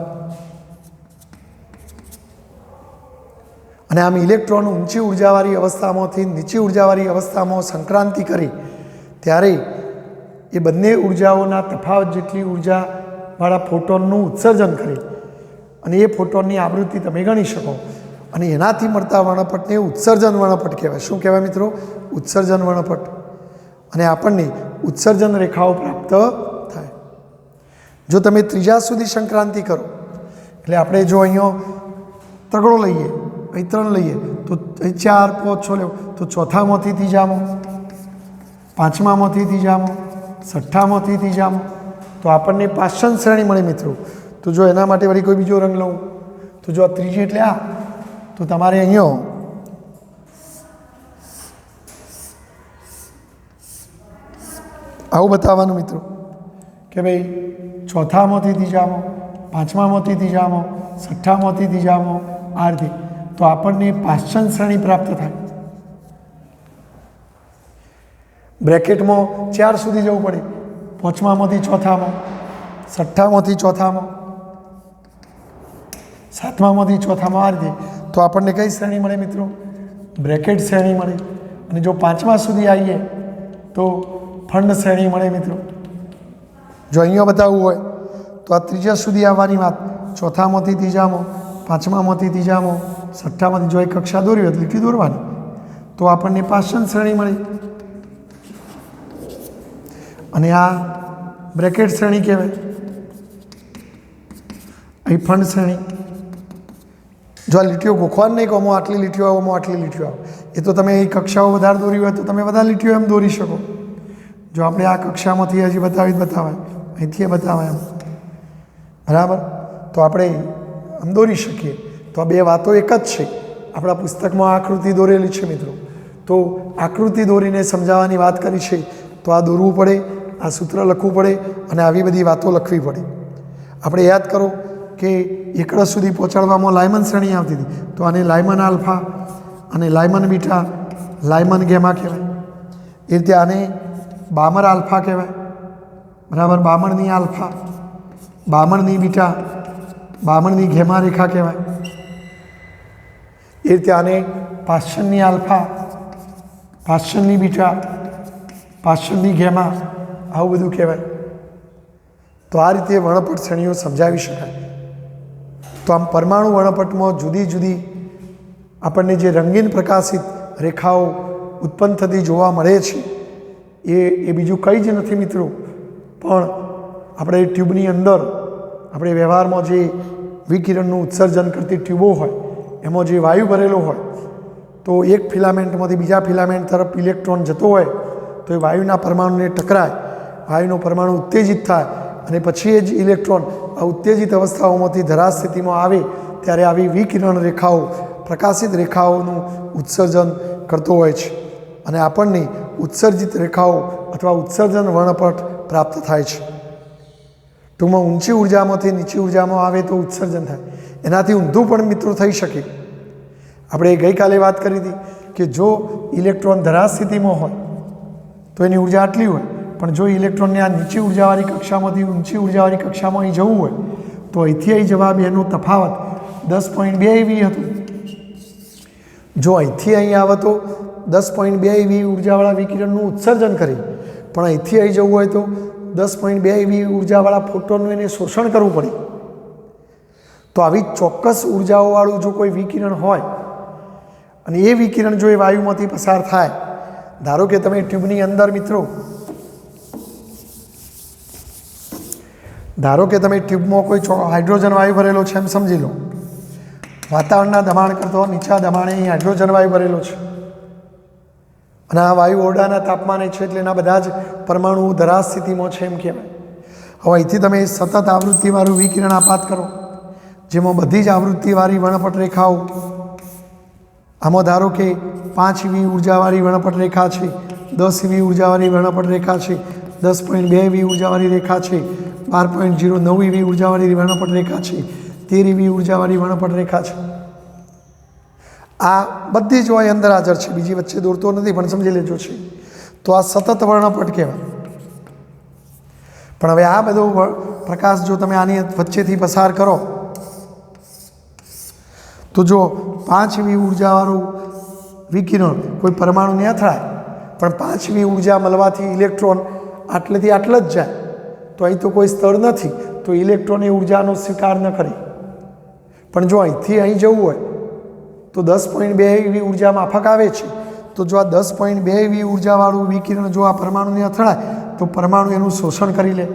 અને આમ ઇલેક્ટ્રોન ઊંચી ઉર્જાવાળી અવસ્થામાંથી નીચી ઉર્જાવાળી અવસ્થામાં સંક્રાંતિ કરી ત્યારે એ બંને ઉર્જાઓના તફાવત જેટલી ઉર્જાવાળા ફોટોનનું ઉત્સર્જન કરે અને એ ફોટોનની આવૃત્તિ તમે ગણી શકો. અને એનાથી મળતા વર્ણપટને ઉત્સર્જન વર્ણપટ કહેવાય. શું કહેવાય મિત્રો? ઉત્સર્જન વર્ણપટ. અને આપણને ઉત્સર્જન રેખાઓ પ્રાપ્ત થાય. જો તમે ત્રીજા સુધી સંક્રાંતિ કરો, એટલે આપણે જો અહીંયા તગડો લઈએ, અહીં 3 લઈએ તો 4, 5, 6 લેવો તો ચોથામાંથી ત્રીજામાં, પાંચમામાંથી ત્રીજામાં, છઠ્ઠામાંથી ત્રીજામાં, તો આપણને પાચન શ્રેણી મળે મિત્રો. તો જો એના માટે વળી કોઈ બીજો રંગ લઉં તો જો આ ત્રીજી એટલે આ, તો તમારે અહીંયા આવું બતાવવાનું મિત્રો કે ભાઈ ચોથામાંથી ત્રીજામાં, પાંચમામાંથી ત્રીજામાં, છઠ્ઠામાંથી ત્રીજામાં, આ રીતે. તો આપણને પાચન શ્રેણી પ્રાપ્ત થાય. બ્રેકેટમાં 4 સુધી જવું પડે, પાંચમામાંથી ચોથામાં, છઠ્ઠામાંથી ચોથામાં, સાતમામાંથી ચોથામાં, આ રીતે. તો આપણને કઈ શ્રેણી મળે મિત્રો? બ્રેકેટ શ્રેણી મળે. અને જો પાંચમા સુધી આવીએ તો ફંડ શ્રેણી મળે મિત્રો. જો અહીંયા બતાવવું હોય તો આ ત્રીજા સુધી આવવાની વાત, ચોથામાંથી ત્રીજામાં, પાંચમામાંથી ત્રીજામાં, છઠ્ઠામાંથી જો એક કક્ષા દોરી હોય તો લીટી દોરવાની, તો આપણને પાચન શ્રેણી મળી. અને આ બ્રેકેટ શ્રેણી કહેવાય. અહીં ફંડ શ્રેણી, જો આ લીટીઓ ગોખવાની નહીં કે આમાં આટલી લીટીઓ આવે, આમાં આટલી લીટીઓ આવે, એ તો તમે અહીં કક્ષાઓ વધારે દોરી હોય તો તમે વધારે લીટીઓ એમ દોરી શકો. જો આપણે આ કક્ષામાંથી હજી બતાવાય અહીંથી બતાવાય એમ, બરાબર, તો આપણે આમ દોરી શકીએ. તો આ બે વાતો એક જ છે. આપણા પુસ્તકમાં આકૃતિ દોરેલી છે મિત્રો, તો આકૃતિ દોરીને સમજાવવાની વાત કરી છે. તો આ દોરવું પડે, આ સૂત્ર લખવું પડે અને આવી બધી વાતો લખવી પડે. આપણે યાદ કરો કે એકડસ સુધી પહોંચાડવામાં લાયમન શ્રેણી આવતી હતી, તો આને લાયમન આલ્ફા અને લાયમન બીટા, લાયમન ગેમા કહેવાય. એ રીતે આને બામર આલ્ફા કહેવાય, બરાબર, બામણની આલ્ફા, બામણની બીટા, બામણની ઘેમા રેખા કહેવાય. એ રીતે આને પાશ્ચનની આલ્ફા, પાશ્ચનની બીટા, પાશ્ચનની ઘેમા, આવું બધું કહેવાય. તો આ રીતે વર્ણપટ શ્રેણીઓ સમજાવી શકાય. તો આમ પરમાણુ વર્ણપટમાં જુદી જુદી આપણને જે રંગીન પ્રકાશિત રેખાઓ ઉત્પન્ન થતી જોવા મળે છે એ બીજું કંઈ જ નથી મિત્રો, પણ આપણે ટ્યુબની અંદર આપણે વ્યવહારમાં જે વિકિરણનું ઉત્સર્જન કરતી ટ્યુબો હોય એમાં જે વાયુ ભરેલો હોય, તો એક ફિલામેન્ટમાંથી બીજા ફિલામેન્ટ તરફ ઇલેક્ટ્રોન જતો હોય તો એ વાયુના પરમાણુને ટકરાય, વાયુનો પરમાણુ ઉત્તેજિત થાય અને પછી એ જ ઇલેક્ટ્રોન આ ઉત્તેજિત અવસ્થાઓમાંથી ધરાશ સ્થિતિમાં આવે ત્યારે આવી વિકિરણ રેખાઓ, પ્રકાશિત રેખાઓનું ઉત્સર્જન કરતો હોય છે અને આપણને ઉત્સર્જિત રેખાઓ અથવા ઉત્સર્જન વર્ણપટ પ્રાપ્ત થાય છે. ટૂંકમાં ઊંચી ઉર્જામાંથી નીચી ઉર્જામાં આવે તો ઉત્સર્જન થાય. એનાથી ઊંધું પણ મિત્રો થઈ શકે. આપણે ગઈકાલે વાત કરી હતી કે જો ઇલેક્ટ્રોન ધરાશ સ્થિતિમાં હોય તો એની ઉર્જા આટલી હોય, પણ જો ઇલેક્ટ્રોનને આ નીચી ઉર્જાવાળી કક્ષામાંથી ઊંચી ઉર્જાવાળી કક્ષામાં અહીં જવું હોય તો અહીંથી અહીં જવાબ એનો તફાવત 10.2 eV હતું. જો અહીંથી અહીં આવે તો 10.2 eV ઉર્જાવાળા વિકિરણનું ઉત્સર્જન કરી, પણ અહીંથી અહીં જવું હોય તો 10.2 eV ઉર્જાવાળા ફોટોનનું એને શોષણ કરવું પડે. તો આવી ચોક્કસ ઉર્જાઓવાળું જો કોઈ વિકિરણ હોય અને એ વિકિરણ જો એ વાયુમાંથી પસાર થાય, ધારો કે તમે ટ્યુબની અંદર મિત્રો, ધારો કે તમે ટ્યુબમાં કોઈ હાઇડ્રોજન વાયુ ભરેલો છે એમ સમજી લો, વાતાવરણના દબાણ કરતો નીચા દબાણે અહીં હાઇડ્રોજન વાયુ ભરેલો છે અને આ વાયુ ઓરડાના તાપમાને છે એટલે એના બધા જ પરમાણુ ધરાશ સ્થિતિમાં છે એમ કહેવાય. હવે અહીંથી તમે સતત આવૃત્તિવાળું વિકિરણ આપાત કરો જેમાં બધી જ આવૃત્તિવાળી વર્ણપટ રેખાઓ, આમાં ધારો કે 5 eV ઉર્જાવાળી વર્ણપટ રેખા છે, 10 eV ઉર્જાવાળી વર્ણપટ રેખા છે, 10.2 eV ઉર્જાવાળી રેખા છે, 12.09 eV ઉર્જાવાળી વર્ણપટ રેખા છે, 13 eV ઉર્જાવાળી વર્ણપટ રેખા છે. આ બધી જ હોય અંદર હાજર છે, બીજી વચ્ચે દોરતો નથી પણ સમજી લેજો છે. તો આ સતત વર્ણપટ કહેવાય. પણ હવે આ બધો પ્રકાશ જો તમે આની વચ્ચેથી પસાર કરો તો જો 5 eV ઉર્જાવાળું વિકિરણ કોઈ પરમાણુને અથડાય, પણ 5 eV ઉર્જા મળવાથી ઇલેક્ટ્રોન આટલેથી આટલે જ જાય, તો અહીં તો કોઈ સ્તર નથી, તો ઇલેક્ટ્રોન એ ઉર્જાનો સ્વીકાર ન કરે. પણ જો અહીંથી અહીં જવું હોય તો 10.2 eV ઉર્જા માફક આવે છે, તો જો આ 10.2 eV ઉર્જાવાળું વિકિરણ જો આ પરમાણુને અથડાય તો પરમાણુ એનું શોષણ કરી લે,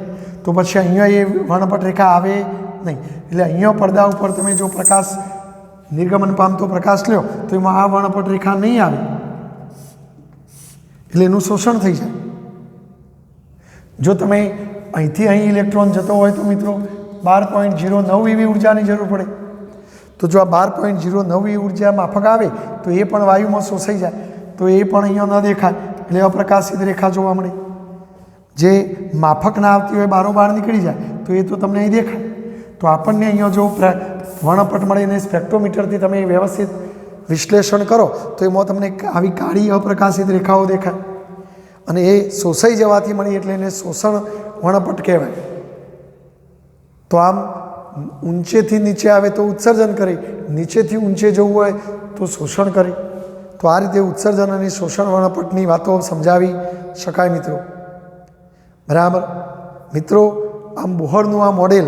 તો પછી અહીંયા એ વર્ણપટ રેખા આવે નહીં. એટલે અહીંયા પડદા ઉપર તમે જો પ્રકાશ નિર્ગમન પામતો પ્રકાશ લ્યો તો એમાં આ વર્ણપટ રેખા નહીં આવે, એટલે એનું શોષણ થઈ જાય. જો તમે અહીંથી અહીં ઇલેક્ટ્રોન જતો હોય તો મિત્રો 12.09 eV ઉર્જાની જરૂર પડે. તો જો આ 12.09 eV ઉર્જા માફક આવે તો એ પણ વાયુમાં શોષાઈ જાય, તો એ પણ અહીંયા ન દેખાય, એટલે અપ્રકાશિત રેખા જોવા મળે. જે માફક ના આવતી હોય બારોબાર નીકળી જાય તો એ તો તમને અહીં દેખાય. તો આપણને અહીંયા જો વર્ણપટ મળીને સ્પેક્ટ્રોમીટરથી તમે વ્યવસ્થિત વિશ્લેષણ કરો તો એમાં તમને આવી કાળી અપ્રકાશિત રેખાઓ દેખાય અને એ શોષાઈ જવાથી મળી એટલે એને શોષણ વર્ણપટ કહેવાય. તો આમ ઊંચેથી નીચે આવે તો ઉત્સર્જન કરે, નીચેથી ઊંચે જવું હોય તો શોષણ કરે. તો આ રીતે ઉત્સર્જન અને શોષણ વર્ણપટની વાતો સમજાવી શકાય મિત્રો. બરાબર મિત્રો, આમ બોહરનું આ મોડેલ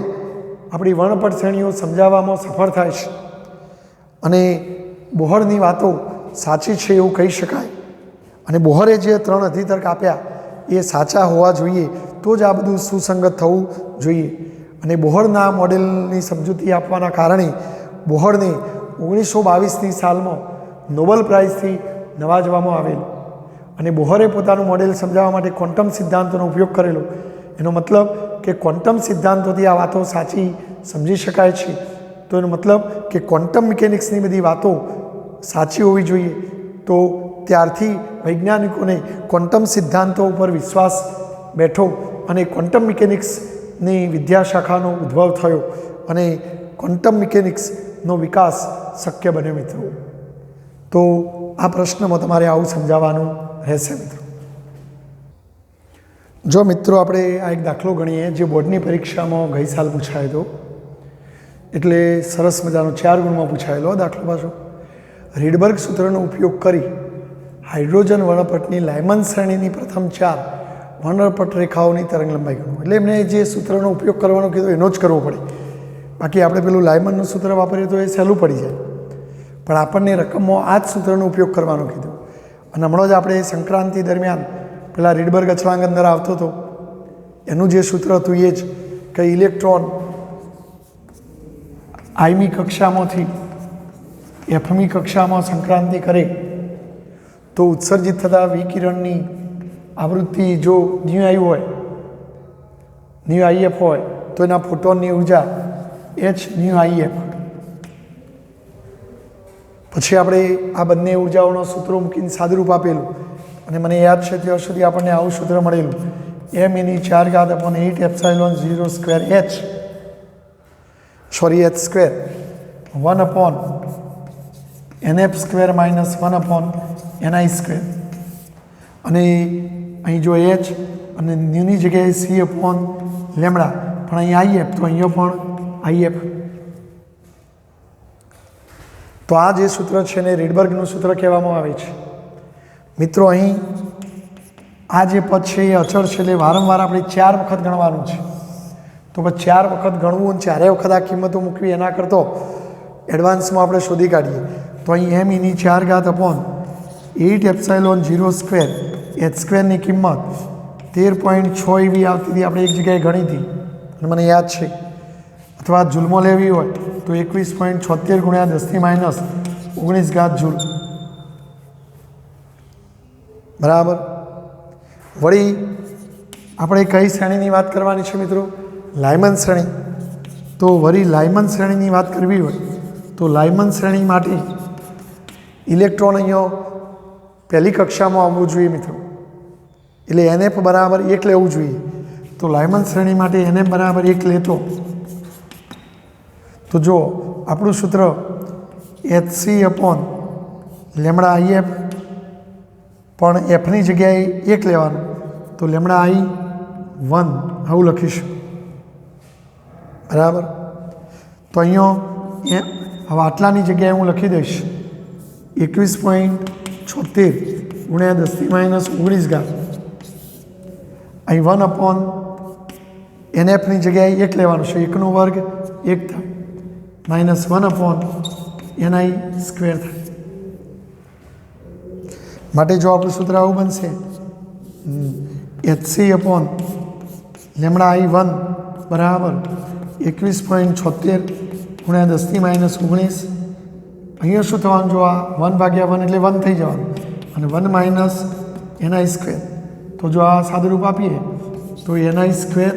આપણી વર્ણપટ શ્રેણીઓ સમજાવવામાં સફળ થાય છે અને બોહરની વાતો સાચી છે એવું કહી શકાય. અને બોહરે જે 3 અધિતર્ક આપ્યા એ સાચા હોવા જોઈએ, તો જ આ બધું સુસંગત થવું જોઈએ. અને બોહરના મોડેલની સમજૂતી આપવાના કારણે બોહરને 1922ની સાલમાં નોબેલ પ્રાઇઝથી નવાજવામાં આવેલું અને બોહરે પોતાનું મોડેલ સમજાવવા માટે ક્વોન્ટમ સિદ્ધાંતોનો ઉપયોગ કરેલો. એનો મતલબ કે ક્વોન્ટમ સિદ્ધાંતોથી આ વાતો સાચી સમજી શકાય છે. તો એનો મતલબ કે ક્વોન્ટમ મિકેનિક્સની બધી વાતો સાચી હોવી જોઈએ. તો ત્યારથી વૈજ્ઞાનિકોને ક્વોન્ટમ સિદ્ધાંતો ઉપર વિશ્વાસ બેઠો અને ક્વોન્ટમ મિકેનિક્સની વિદ્યાશાખાનો ઉદ્ભવ થયો અને ક્વોન્ટમ મિકેનિક્સનો વિકાસ શક્ય બન્યો મિત્રો. તો આ પ્રશ્નમાં તમારે આવું સમજાવવાનું રહેશે મિત્રો. જો મિત્રો આપણે આ એક દાખલો ગણીએ જે બોર્ડની પરીક્ષામાં ગઈ સાલ પૂછાયો હતો, એટલે સરસ મજાનો 4 ગુણમાં પૂછાયેલો દાખલો પાછો. રીડબર્ગ સૂત્રનો ઉપયોગ કરી હાઇડ્રોજન વર્ણપટની લાયમન શ્રેણીની પ્રથમ 4 વર્ણપટ રેખાઓની તરંગ લંબાઈ ગણો. એટલે એમને જે સૂત્રનો ઉપયોગ કરવાનો કીધો એનો જ કરવો પડે. બાકી આપણે પેલું લાયમનનું સૂત્ર વાપરીએ તો એ સહેલું પડી જાય, પણ આપણને રકમમાં આ જ સૂત્રનો ઉપયોગ કરવાનો કીધો. અને હમણાં જ આપણે સંક્રાંતિ દરમિયાન પેલા રીડબર્ગ અચળાંક અંદર આવતો હતો એનું જે સૂત્ર હતું એ જ કે ઇલેક્ટ્રોન આઈમી કક્ષામાંથી એફમી કક્ષામાં સંક્રાંતિ કરે તો ઉત્સર્જિત થતા વિકિરણની આવૃત્તિ જો ન્યુ આઈ હોય, ન્યુ આઈએફ હોય તો એના ફોટોનની ઉર્જા એચ ન્યુ આઈએફ. પછી આપણે આ બંને ઉર્જાઓનો સૂત્રો મૂકીને સાદુરૂપ આપેલું અને મને યાદ છે ત્યાં સુધી આપણને આવું સૂત્ર મળેલું m/4 epsilon 0 square h sorry h square 1/nf square minus 1/ni square. અને અહીં જો h અને ન્યુની જગ્યાએ c અપોન લેમડા, પણ અહીં આઈએફ તો અહીંયા પણ આઈએફ. તો આ જે સૂત્ર છે ને રીડબર્ગનું સૂત્ર કહેવામાં આવે છે મિત્રો. અહીં આ જે પદ છે એ અચળ છે એટલે વારંવાર આપણે 4 વખત ગણવાનું છે. તો પછી 4 વખત ગણવું અને 4 વખત આ કિંમતો મૂકવી એના કરતો એડવાન્સમાં આપણે શોધી કાઢીએ. તો અહીં m/4 upon 8 epsilon 0 square h સ્ક્વેરની કિંમત 13.6 એવી આવતી હતી, આપણે એક જગ્યાએ ગણી હતી અને મને યાદ છે. અથવા જૂલમાં લેવી હોય તો 21.76 ગુણ્યા 10⁻19 જૂલ. બરાબર. વળી આપણે કઈ શ્રેણીની વાત કરવાની છે મિત્રો? લાયમન શ્રેણી. તો વળી લાયમન શ્રેણીની વાત કરવી હોય તો લાયમન શ્રેણી માટે ઇલેક્ટ્રોન અહીંયા પહેલી કક્ષામાં આવવું જોઈએ મિત્રો. એટલે NF બરાબર 1 લેવું જોઈએ. તો લાયમન શ્રેણી માટે NF બરાબર 1 લેતો તો જો આપણું સૂત્ર HC અપોન લેમડા IF, પણ એફની જગ્યાએ 1 લેવાનું તો લેમડા I 1 આવું લખીશું. બરાબર. તો અહીંયા હવે આટલાની જગ્યાએ હું લખી દઈશ 21.76 ગુણ્યા 10⁻19. અહીં 1/NFની જગ્યાએ 1 લેવાનું છે, 1 નો વર્ગ 1 થાય, માઇનસ 1/ni સ્ક્વેર થાય. માટે જો આપણું સૂત્ર આવું બનશે HC અપોન લેમડા I1 બરાબર 21.76 ગુણ્યા 10⁻19. અહીંયા શું થવાનું? જો આ 1/1 એટલે 1 થઈ જવાનું અને 1 માઇનસ ni સ્ક્વેર. તો જો આ સાદુરૂપ આપીએ તો ni square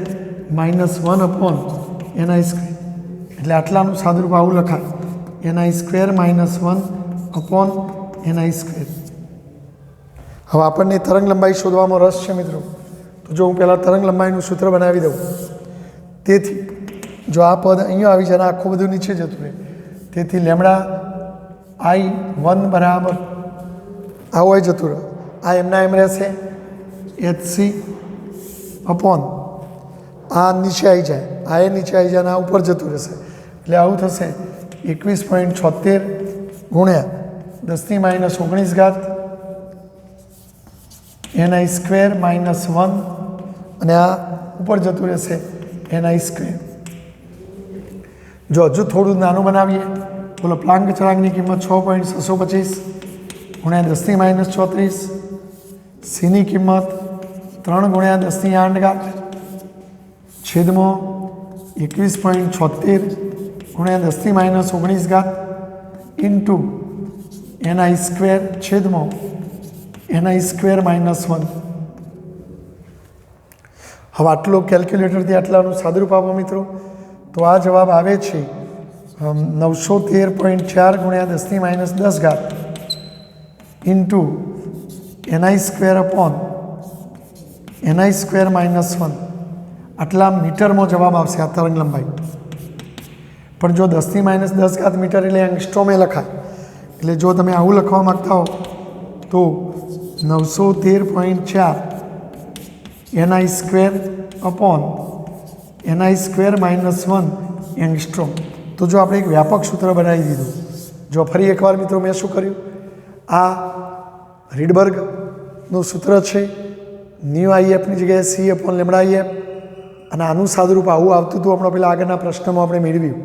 minus 1/ni square. એટલે આટલાનું સાદુરૂપ આવું લખાય ni square minus 1/ni square. હવે આપણને તરંગ લંબાઈ શોધવામાં રસ છે મિત્રો. તો જો હું પહેલાં તરંગ લંબાઈનું સૂત્ર બનાવી દઉં. તેથી જો આ પદ અહીંયા આવી જાય આખું બધું નીચે જતું રહે, તેથી લેમડા I1 બરાબર આવું હોય જતું રહે. આ એમના એમ રહેશે HC અપોન આ નીચે આવી જાય, આ એ નીચે આવી જાય અને આ ઉપર જતું રહેશે. એટલે આવું થશે 21.76 ગુણ્યા 10⁻19 ni સ્ક્વેર માઇનસ 1 અને આ ઉપર જતું રહેશે ni સ્ક્વેર. જો હજુ થોડું નાનું બનાવીએ બોલો, પ્લાન્ક ચળાંકની કિંમત 6.625 ગુણ્યા 10⁻34, સીની કિંમત 3 ગુણ્યા 10⁸ છેદમાં 21.76 ગુણ્યા 10⁻19 ઇન્ટુ ni સ્ક્વેર છેદમાં ni સ્ક્વેર -1. હવે આટલો કેલ્ક્યુલેટરથી આટલાનું સાદુરૂપ આપો મિત્રો, તો આ જવાબ આવે છે 913.4 ગુણ્યા 10⁻10 into ni square upon ni square -1. આટલા મીટરમાં જવાબ આવશે આ તરંગ લંબાઈ. પણ જો 10⁻10 મીટર એટલે એંગસ્ટ્રોમે લખાય, એટલે જો તમે આવું લખવા માગતા હો તો 913.4 ni square upon ni square -1 angstrom. તો જો આપણે એક વ્યાપક સૂત્ર બનાવી દીધું. જો ફરી એકવાર મિત્રો મેં શું કર્યું, આ રીડબર્ગનું સૂત્ર છે, ન્યૂ આઈએફની જગ્યાએ સી અપોન લેમડા આઈએફ, અને આનું સાદુરૂપ આવું આવતું હતું હમણાં પેલા આગળના પ્રશ્નમાં આપણે મેળવ્યું.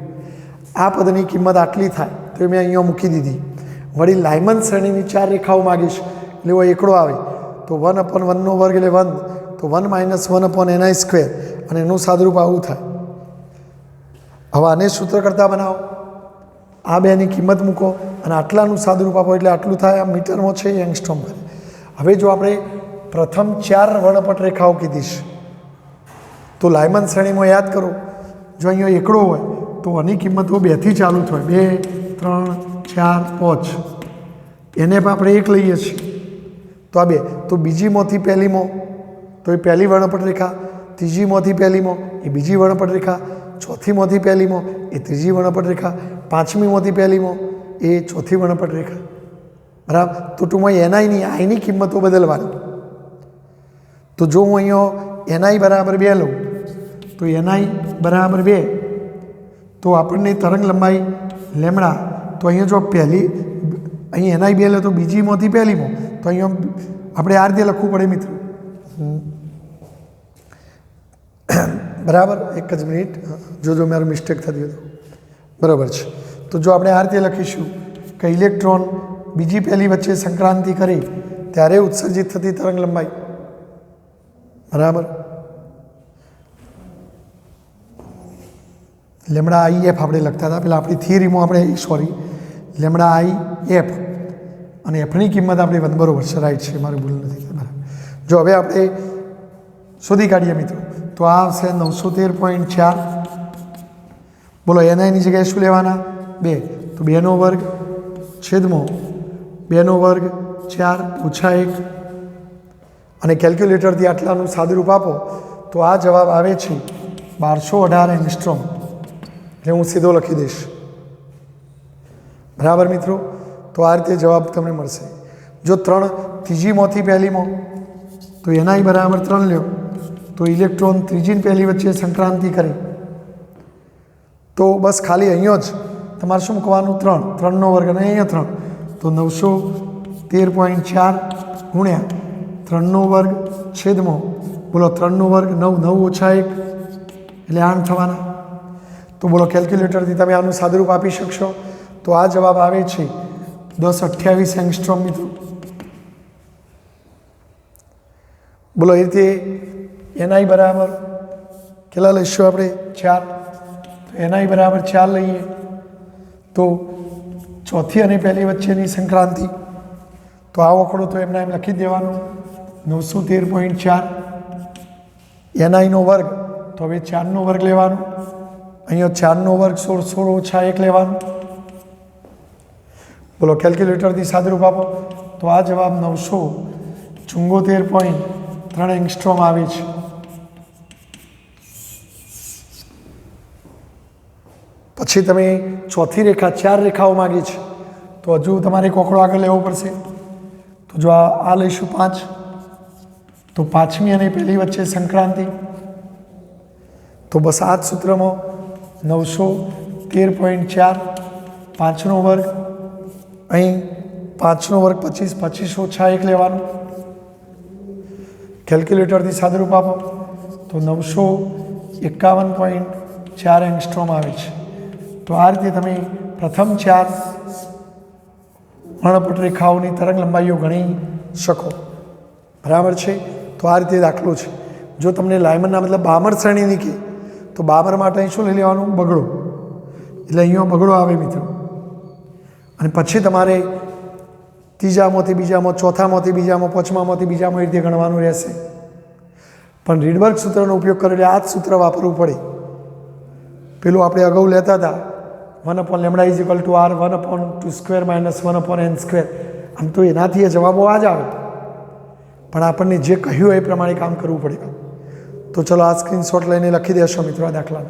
આ પદની કિંમત આટલી થાય તો મેં અહીંયા મૂકી દીધી. વળી લાયમન શ્રેણીની 4 રેખાઓ માગીશ એટલે એવો એકડો આવે તો 1/1 વર્ગ એટલે 1, તો 1 - 1 ni સ્ક્વેર, અને એનું સાદુરૂપ આવું થાય. હવે આને સૂત્ર કરતાં બનાવો, આ બેની કિંમત મૂકો અને આટલાનું સાદુરૂપ આપો એટલે આટલું થાય. આ મીટરમાં છે, એંગસ્ટ્રોમ કરે. હવે જો આપણે પ્રથમ 4 વર્ણપટ રેખાઓ કીધીશ તો લાયમન શ્રેણીમાં યાદ કરો, જો અહીંયા એકડો હોય તો આની કિંમતો 2 થી ચાલુ થાય, 2, 3, 4, 5. એને પણ આપણે 1 લઈએ છીએ તો આ 2. તો બીજીમાંથી પહેલીમાં તો એ પહેલી વર્ણપટ રેખા, ત્રીજીમાંથી પહેલીમાં એ બીજી વર્ણપટ રેખા, ચોથીમાંથી પહેલીમાં એ ત્રીજી વર્ણપટ રેખા, પાંચમીમાંથી પહેલીમાં એ ચોથી વર્ણપટ રેખા. બરાબર. તો ટૂંકમાં એનઆઈની આઈની કિંમતો બદલવાની. તો જો હું અહીંયા એનઆઈ બરાબર 2 લઉં તો એનઆઈ બરાબર 2, તો આપણને તરંગ લંબાઈ લેમડા, તો અહીંયા જો પહેલી અહીં એનઆઈ 2 લે તો બીજીમાંથી પહેલીમાં, તો અહીંયા આપણે આ રીતે લખવું પડે મિત્રો. બરાબર. એક જ મિનિટ, જો મારું મિસ્ટેક થતી હતું. બરાબર છે. તો જો આપણે આ રીતે લખીશું કે ઇલેક્ટ્રોન બીજી પહેલી વચ્ચે સંક્રાંતિ કરી ત્યારે ઉત્સર્જિત થતી તરંગ લંબાઈ. બરાબર. લેમડા આઈ એફ આપણે લખતા હતા પેલા આપણી થિયરીમાં, આપણે લેમડા આઈ એફ, અને એફની કિંમત આપણી 1 બરોબર છે, રાઈટ છે, મારી ભૂલ નથી. બરાબર. જો હવે આપણે શોધી કાઢીએ મિત્રો, તો આ આવશે 913.4. બોલો એનઆઈની જગ્યાએ શું લેવાના? 2, તો 2 વર્ગ છેદમાં 2 વર્ગ 4 ઓછા 1, અને કેલ્ક્યુલેટરથી આટલાનું સાદુરૂપ આપો તો આ જવાબ આવે છે 1218 એંગસ્ટ્રોમ. એટલે હું સીધો લખી દઈશ. બરાબર મિત્રો. તો આ રીતે જવાબ તમને મળશે. જો 3 ત્રીજીમાંથી પહેલીમાં તો એનઆઈ બરાબર 3 લ્યો તો ઇલેક્ટ્રોન ત્રીજી પહેલી વચ્ચે સંક્રાંતિ કરે તો બસ ખાલી અહીંયા જ તમારે શું મૂકવાનું? 3 વર્ગ, અને અહીંયા 3, તો 913.4 ગુણ્યા 3 વર્ગ છેદમાં બોલો 3 વર્ગ 9 ઓછા 1 એટલે 8 થવાના. તો બોલો કેલ્ક્યુલેટરથી તમે આનું સાદુરૂપ આપી શકશો? તો આ જવાબ આવે છે 1028 એંગસ્ટ્રોમ મિત્રો. બોલો એ રીતે એનઆઈ બરાબર કેટલા લઈશું આપણે? 4. તો એનઆઈ બરાબર 4 લઈએ તો ચોથી અને પહેલી વચ્ચેની સંક્રાંતિ, તો આ વખડો તો એમના એમ લખી દેવાનું 913.4 એનઆઈનો વર્ગ, તો હવે 4નો વર્ગ લેવાનો, અહીંયા 4નો વર્ગ 16 ઓછા 1 લેવાનું. બોલો કેલ્ક્યુલેટરથી સાદુરૂપ આપો તો આ જવાબ 974.3 એંગસ્ટ્રોમ આવે છે. પછી તમે ચોથી રેખા 4 રેખાઓ માગી છે તો હજુ તમારે કોકડો આગળ લેવો પડશે. તો જો આ લઈશું 5, તો 5મી અને પહેલી વચ્ચે સંક્રાંતિ, તો બસ આ જ સૂત્રમાં 913.4 5નો વર્ગ, અહીં 5નો વર્ગ 25 ઓછા 1 લેવાનું. કેલ્ક્યુલેટરથી સાદુરૂપ આપો તો 951.4 એંગસ્ટ્રોમ આવે છે. તો આ રીતે તમે પ્રથમ 4 વર્ણપટ રેખાઓની તરંગ લંબાઈઓ ગણી શકો. બરાબર છે. તો આ રીતે દાખલો છે. જો તમને લાયમનના મતલબ બામણ શ્રેણીની કહે તો 12 માટે અહીં શું લઈ લેવાનું? બગડો. એટલે અહીંયા બગડો આવે મિત્રો. અને પછી તમારે ત્રીજામાંથી બીજામાં, ચોથામાંથી બીજામાં, પાંચમામાંથી બીજામાં એ રીતે ગણવાનું રહેશે. પણ રીડબર્ગ સૂત્રનો ઉપયોગ કરે એટલે આ જ સૂત્ર વાપરવું પડે. પેલું આપણે અગાઉ લેતા હતા 1/λ = r 1/2² - 1/n². આમ તો એનાથી એ જવાબો આ જ આવે, પણ આપણને જે કહ્યું એ પ્રમાણે કામ કરવું પડે. તો ચલો આ સ્ક્રીનશોટ લઈને લખી દેશો મિત્રો આ દાખલાને.